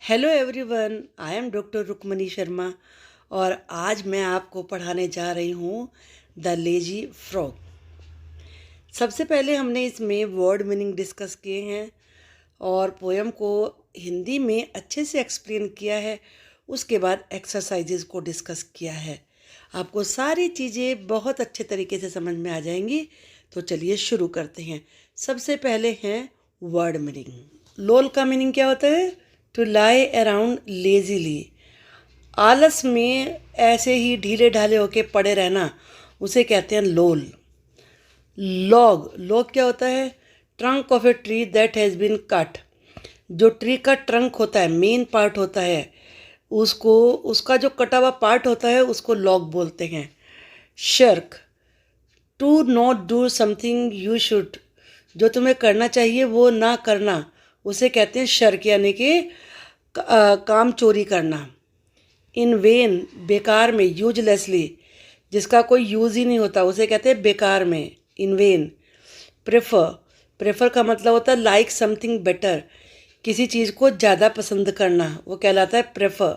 Hello everyone, I am doctor Rukmani Sharma और आज मैं आपको पढ़ाने जा रही हूँ द लेजी फ्रॉग। सबसे पहले हमने इसमें वर्ड मीनिंग डिस्कस किए हैं और पोएम को हिंदी में अच्छे से एक्सप्लेन किया है। उसके बाद एक्सरसाइजेज को डिस्कस किया है। आपको सारी चीज़ें बहुत अच्छे तरीके से समझ में आ जाएंगी। तो चलिए शुरू करते हैं। सबसे पहले हैं वर्ड मीनिंग। लोल का मीनिंग क्या होता है? टू लाई अराउंड लेजीली, आलस में ऐसे ही ढीले ढाले होके पड़े रहना, उसे कहते हैं लोल। लॉग, लॉग क्या होता है? Trunk of a tree that has been cut. जो ट्री का ट्रंक होता है, मेन पार्ट होता है, उसको उसका जो कटा हुआ पार्ट होता है उसको लॉग बोलते हैं। Shirk, to not do something you should, जो तुम्हें करना चाहिए वो ना करना, उसे कहते हैं शर्क, यानी कि काम चोरी करना। इन वेन, बेकार में। यूजलेसली, जिसका कोई यूज़ ही नहीं होता, उसे कहते हैं बेकार में, इन वेन। प्रेफर, प्रेफर का मतलब होता है लाइक समथिंग बेटर, किसी चीज़ को ज़्यादा पसंद करना, वो कहलाता है प्रेफर।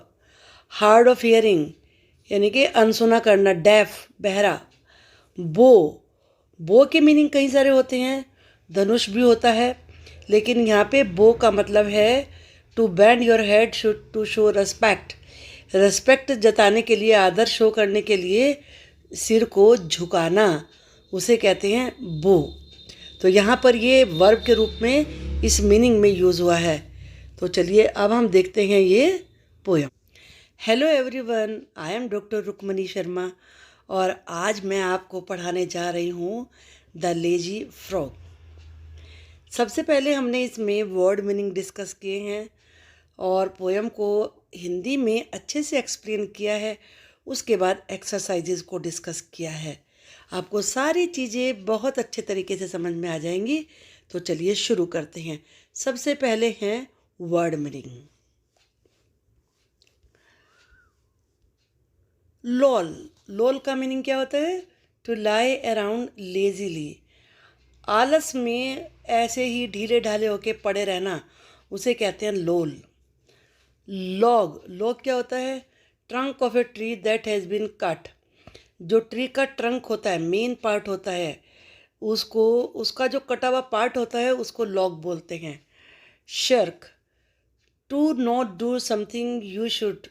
हार्ड ऑफ हियरिंग, यानी कि अनसुना करना। डेफ, बहरा। बो, बो के मीनिंग कई सारे होते हैं। धनुष भी होता है, लेकिन यहाँ पे बो का मतलब है to bend your head to show respect. Respect जताने के लिए, आदर शो करने के लिए सिर को झुकाना, उसे कहते हैं बो। तो यहाँ पर ये वर्ब के रूप में इस मीनिंग में यूज़ हुआ है। तो चलिए अब हम देखते हैं ये poem. Hello everyone, I am doctor Rukmani Sharma और आज मैं आपको पढ़ाने जा रही हूँ द लेजी फ्रॉग। सबसे पहले हमने इसमें वर्ड मीनिंग डिस्कस किए हैं और पोएम को हिंदी में अच्छे से एक्सप्लेन किया है। उसके बाद एक्सरसाइजेज को डिस्कस किया है। आपको सारी चीज़ें बहुत अच्छे तरीके से समझ में आ जाएंगी। तो चलिए शुरू करते हैं। सबसे पहले हैं वर्ड मीनिंग। लॉल, लॉल का मीनिंग क्या होता है? टू लाई अराउंड लेजीली, आलस में ऐसे ही ढीले ढाले होके पड़े रहना, उसे कहते हैं लोल। लॉग, लॉग क्या होता है? Trunk of a tree that has been cut. जो ट्री का ट्रंक होता है, मेन पार्ट होता है, उसको उसका जो कटा हुआ पार्ट होता है उसको लॉग बोलते हैं। Shirk, to not do something you should,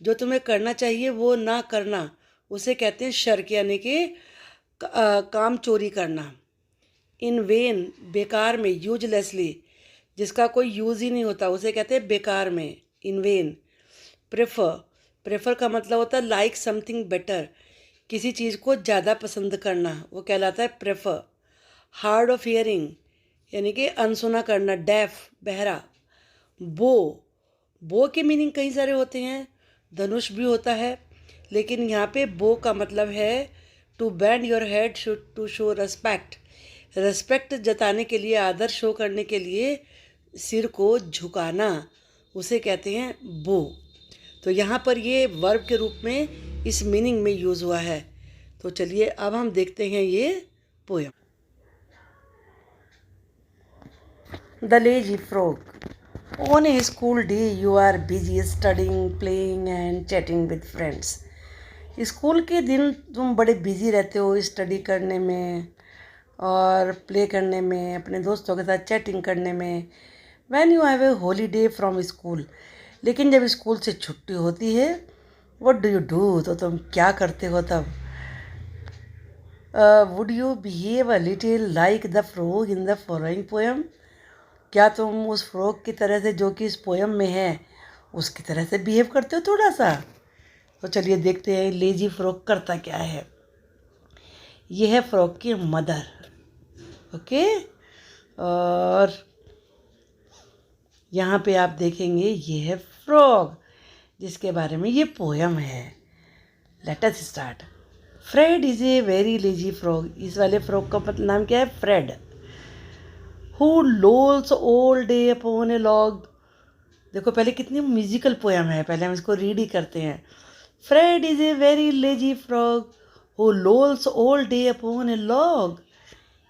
जो तुम्हें करना चाहिए वो ना करना, उसे कहते हैं शर्क, यानी कि काम चोरी करना। इन वेन, बेकार में। यूजलेसली, जिसका कोई यूज़ ही नहीं होता, उसे कहते हैं बेकार में, इन वेन। प्रेफर, प्रेफर का मतलब होता है लाइक समथिंग बेटर, किसी चीज़ को ज़्यादा पसंद करना, वो कहलाता है प्रेफर। हार्ड ऑफ हियरिंग, यानी कि अनसुना करना। डेफ, बहरा। बो, बो के मीनिंग कई सारे होते हैं। धनुष भी होता है, लेकिन यहाँ पे बो का मतलब है to bend your head to show respect. Respect जताने के लिए, आदर शो करने के लिए सिर को झुकाना, उसे कहते हैं बो। तो यहाँ पर ये वर्ब के रूप में इस मीनिंग में यूज़ हुआ है। तो चलिए अब हम देखते हैं ये poem. The lazy frog. On a school day you are busy studying, playing and chatting with friends. School के दिन तुम बड़े बिजी रहते हो स्टडी करने में और प्ले करने में, अपने दोस्तों के साथ चैटिंग करने में। When you have a holiday from school, लेकिन जब स्कूल से छुट्टी होती है, व्हाट डू यू डू, तो तुम क्या करते हो तब? Would you behave a little like the frog in the following poem, क्या तुम उस फ्रॉग की तरह से जो कि इस पोएम में है उसकी तरह से बिहेव करते हो थोड़ा सा? तो चलिए देखते हैं लेजी फ्रॉग करता क्या है। ये है फ्रॉग की मदर, ओके। और यहाँ पे आप देखेंगे ये है फ्रॉग, जिसके बारे में ये पोयम है। Let us start. Fred is a very lazy frog. इस वाले फ्रॉग का नाम क्या है? Fred. Who lolls all day upon a log. देखो पहले कितनी म्यूजिकल पोयम है, पहले हम इसको रीड ही करते हैं। Fred is a very lazy frog who lolls all day upon a log.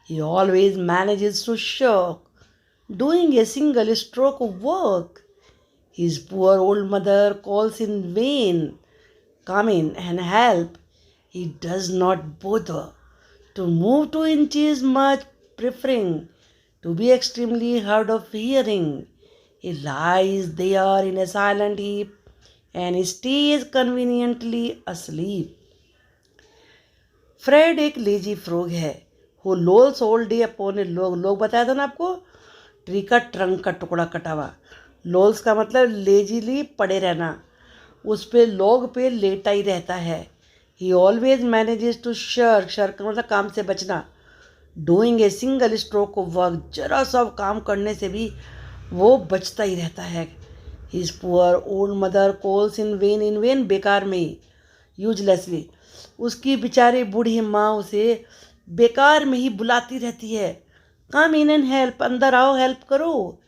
He always manages to shirk doing a single stroke of work. His poor old mother calls in vain. Come in and help. He does not bother to move 2 inches, much preferring to be extremely hard of hearing. He lies there in a silent heap and stays conveniently asleep. Fred एक lazy frog है who lolls all day upon a log बताया था ना आपको, tree का trunk का टुकड़ा कटा हुआ। लोल्स का मतलब लेजीली पड़े रहना, उस पे लॉग पे लेटा ही रहता है। He always manages to shirk, shirk का मतलब काम से बचना, doing a single stroke of work, जरा सा काम करने से भी वो बचता ही रहता है। His poor old mother calls in when, बेकार में ही, यूजलेसली, उसकी बेचारी बूढ़ी माँ उसे बेकार में ही बुलाती रहती है। कम इन एंड हेल्प, अंदर आओ हेल्प करो।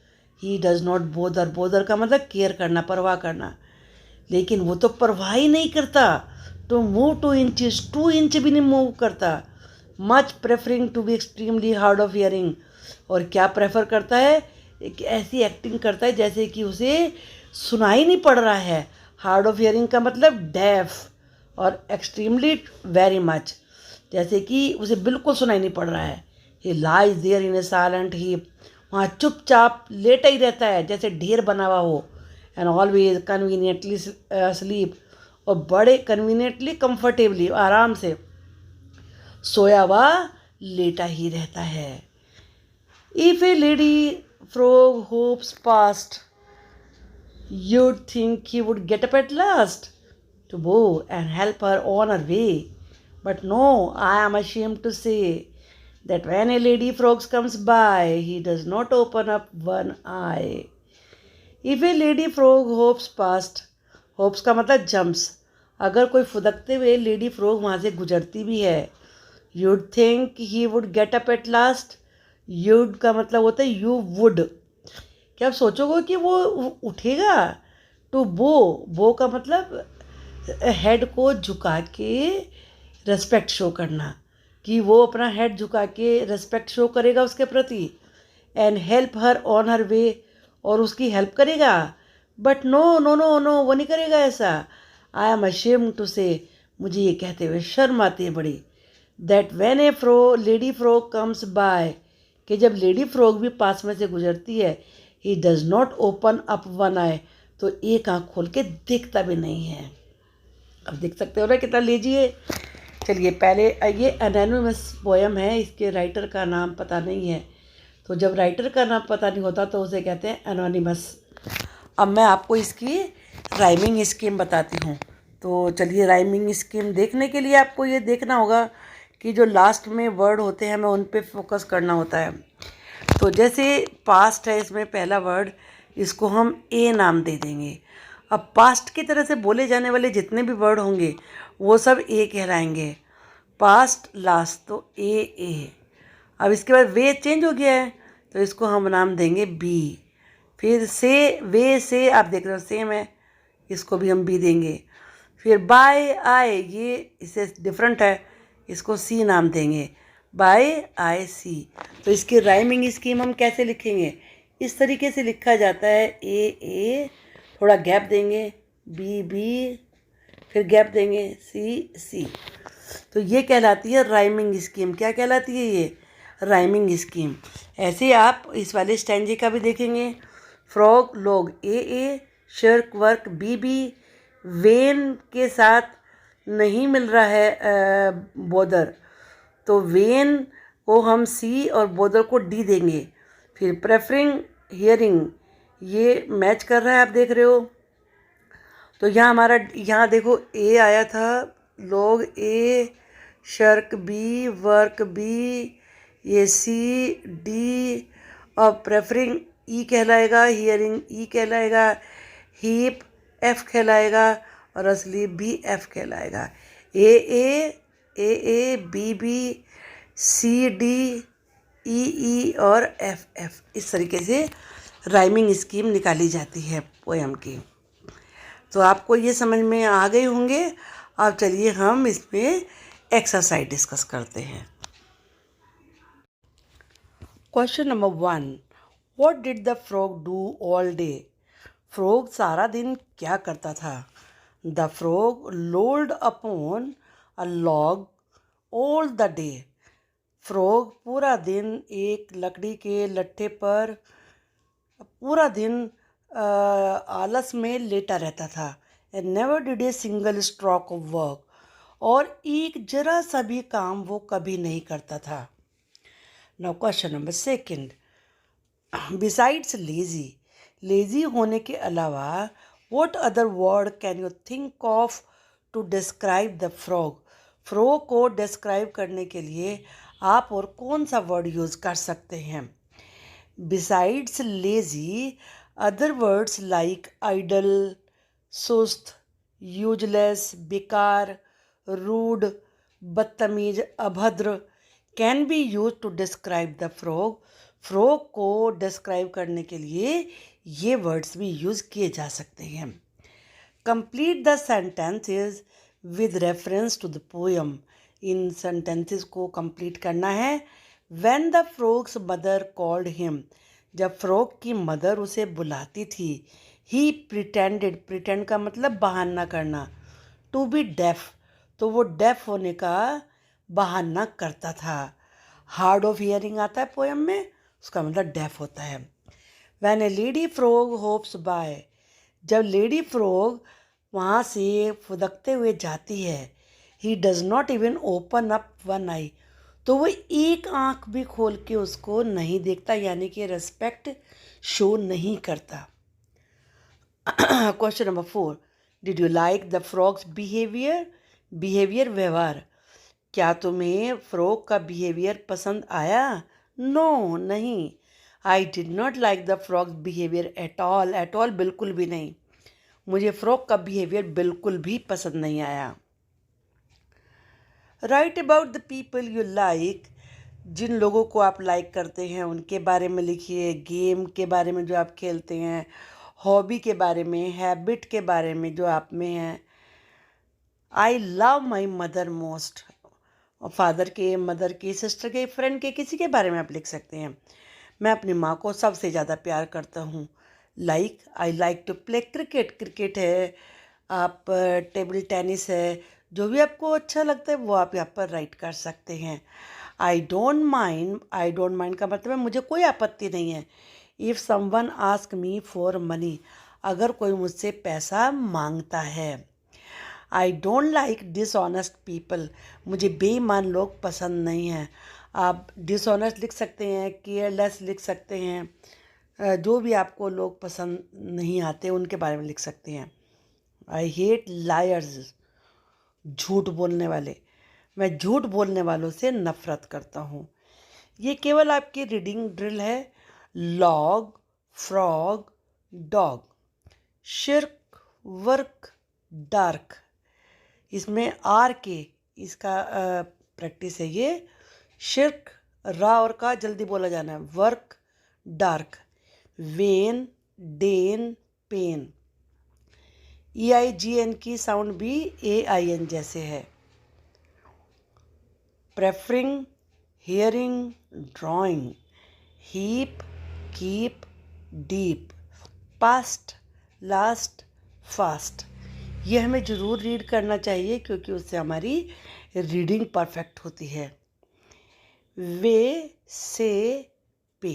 ही डज नॉट बोदर, बोदर का मतलब केयर करना, परवाह करना, लेकिन वो तो परवाह ही नहीं करता। टू मूव 2 inches, 2 इंच भी नहीं मूव करता। Much preferring to be extremely hard of hearing, और क्या प्रेफर करता है, एक ऐसी एक्टिंग करता है जैसे कि उसे सुनाई नहीं पड़ रहा है। हार्ड ऑफ हियरिंग का मतलब डेफ, और एक्सट्रीमली वेरी मच, जैसे कि उसे बिल्कुल सुनाई नहीं पड़ रहा है। He lies there in a silent heap, वहाँ चुपचाप लेटा ही रहता है जैसे ढेर बना हुआ हो। एंड ऑलवेज कन्वीनियंटली स्लीप, और बड़े कन्वीनियंटली कंफर्टेबली आराम से सोया हुआ लेटा ही रहता है। If A lady frog hopes past, you'd think he would get up at last to go and help her on her way. But no, I am ashamed to say that when a lady frog comes by, he does not open up one eye. If a lady frog hops past, hops का मतलब jumps, अगर कोई फुदकते हुए lady frog वहाँ से गुजरती भी है, you'd think he would get up at last. you'd का मतलब होता है you would, क्या आप सोचोगे कि वो उठेगा। टू बो का मतलब हेड को झुका के रेस्पेक्ट शो करना, कि वो अपना हेड झुका के रेस्पेक्ट शो करेगा उसके प्रति। And help her on her way, और उसकी हेल्प करेगा। But no no no no, वो नहीं करेगा ऐसा। आई एम अशेम्ड टू से, मुझे ये कहते हुए शर्म आती है बड़ी, that when a lady frog comes by, कि जब लेडी फ्रॉग भी पास में से गुजरती है, he does not open up one eye, तो एक आँख खोल के देखता भी नहीं है। अब देख सकते हो ना कितना लेजी है। चलिए पहले ये एनोनिमस पोएम है, इसके राइटर का नाम पता नहीं है, तो जब राइटर का नाम पता नहीं होता तो उसे कहते हैं एनोनिमस। अब मैं आपको इसकी राइमिंग स्कीम बताती हूँ। तो चलिए राइमिंग स्कीम देखने के लिए आपको ये देखना होगा कि जो लास्ट में वर्ड होते हैं हमें उन पे फोकस करना होता है। तो जैसे पास्ट है, इसमें पहला वर्ड, इसको हम ए नाम दे देंगे। अब पास्ट की तरह से बोले जाने वाले जितने भी वर्ड होंगे वो सब ए कहलाएंगे। पास्ट लास्ट तो ए। अब इसके बाद वे चेंज हो गया है तो इसको हम नाम देंगे बी। फिर से वे से आप देख रहे हो सेम है, इसको भी हम बी देंगे। फिर बाय आए, ये इससे डिफरेंट है, इसको सी नाम देंगे, बाय आई सी। तो इसकी राइमिंग स्कीम हम कैसे लिखेंगे, इस तरीके से लिखा जाता है, ए थोड़ा गैप देंगे, बी फिर गैप देंगे, सी। तो ये कहलाती है राइमिंग स्कीम। क्या कहलाती है ये, राइमिंग स्कीम। ऐसे आप इस वाले स्टैंजे का भी देखेंगे। फ्रॉग लोग ए, शर्क वर्क बी, वेन के साथ नहीं मिल रहा है बोदर, तो वेन को हम सी और बोदर को डी देंगे। फिर प्रेफरिंग हियरिंग, ये मैच कर रहा है, आप देख रहे हो। तो यहाँ हमारा, यहाँ देखो ए आया था, लोग ए, शर्क बी, वर्क बी, ये सी डी, और प्रेफरिंग ई कहलाएगा, हियरिंग ई कहलाएगा, हीप एफ कहलाएगा, और असली भी एफ कहलाएगा। ए बी, सी डी, ई और एफ। इस तरीके से राइमिंग स्कीम निकाली जाती है पोएम की। तो आपको ये समझ में आ गए होंगे। अब चलिए हम इसमें एक्सरसाइज डिस्कस करते हैं। Question number 1, what did the frog do all day. Frog सारा दिन क्या करता था? The frog lolled upon a log all the day. Frog पूरा दिन एक लकड़ी के लट्ठे पर पूरा दिन आलस में लेटा रहता था। And never did a single stroke of work, और एक जरा सा भी काम वो कभी नहीं करता था। Now question number second, besides lazy, lazy होने के अलावा what other word can you think of to describe the frog? Frog को डिस्क्राइब करने के लिए आप और कौन सा वर्ड यूज़ कर सकते हैं? Besides lazy, other words like idle, सुस्त, यूजलेस, बेकार, रूड, बदतमीज, अभद्र can be use to describe the frog. Frog को डिस्क्राइब करने के लिए ये वर्ड्स भी यूज़ किए जा सकते हैं। Complete the sentences with reference to the poem. इन सेंटेंसेस को कंप्लीट करना है। When the frog's mother called him, जब फ्रॉग की मदर उसे बुलाती थी। ही प्रिटेंडेड, प्रिटेंड का मतलब बहाना करना, टू बी डेफ, तो वो डेफ होने का बहाना करता था। हार्ड ऑफ हियरिंग आता है पोएम में, उसका मतलब डेफ होता है। When a lady frog hops by, जब लेडी फ्रॉग वहाँ से फुदकते हुए जाती है। He does not even open up one eye, तो वो एक आंख भी खोल के उसको नहीं देखता, यानी कि रिस्पेक्ट शो नहीं करता। Question number 4, did you like the frogs behaviour? Behaviour, व्यवहार, क्या तुम्हें फ्रॉग का बिहेवियर पसंद आया? नो, नहीं। I did not like the frogs behaviour at all, at all बिल्कुल भी नहीं। मुझे फ्रॉग का बिहेवियर बिल्कुल भी पसंद नहीं आया। Write about the people you like, जिन लोगों को आप लाइक करते हैं उनके बारे में लिखिए। गेम के बारे में जो आप खेलते हैं, हॉबी के बारे में, हैबिट के बारे में जो आप में है। I love my mother most, father के, मदर के, सिस्टर के, फ्रेंड के, किसी के बारे में आप लिख सकते हैं। मैं अपनी माँ को सबसे ज़्यादा प्यार करता हूँ। Like, I like to play cricket, cricket है, आप टेबल टेनिस है, जो भी आपको अच्छा लगता है वो आप यहाँ पर राइट कर सकते हैं। I don't mind, I don't mind का मतलब है मुझे कोई आपत्ति नहीं है। If someone ask me for money, अगर कोई मुझसे पैसा मांगता है। I don't like dishonest people, मुझे बेईमान लोग पसंद नहीं हैं। आप डिसऑनेस्ट लिख सकते हैं, केयरलेस लिख सकते हैं, जो भी आपको लोग पसंद नहीं आते उनके बारे में लिख सकते हैं। आई हेट लायर्स, झूठ बोलने वाले, मैं झूठ बोलने वालों से नफरत करता हूँ। ये केवल आपकी रीडिंग ड्रिल है। Log, frog, dog, shirk, work, dark, इसमें आर के, इसका प्रैक्टिस है ये। शिर्क, रा और का जल्दी बोला जाना है। Work, dark, when, den, pen, EIGN की साउंड भी AIN जैसे है। Preferring, hearing, drawing, heap, keep, deep, past, last, fast, ये हमें ज़रूर रीड करना चाहिए क्योंकि उससे हमारी रीडिंग परफेक्ट होती है। वे, से, पे।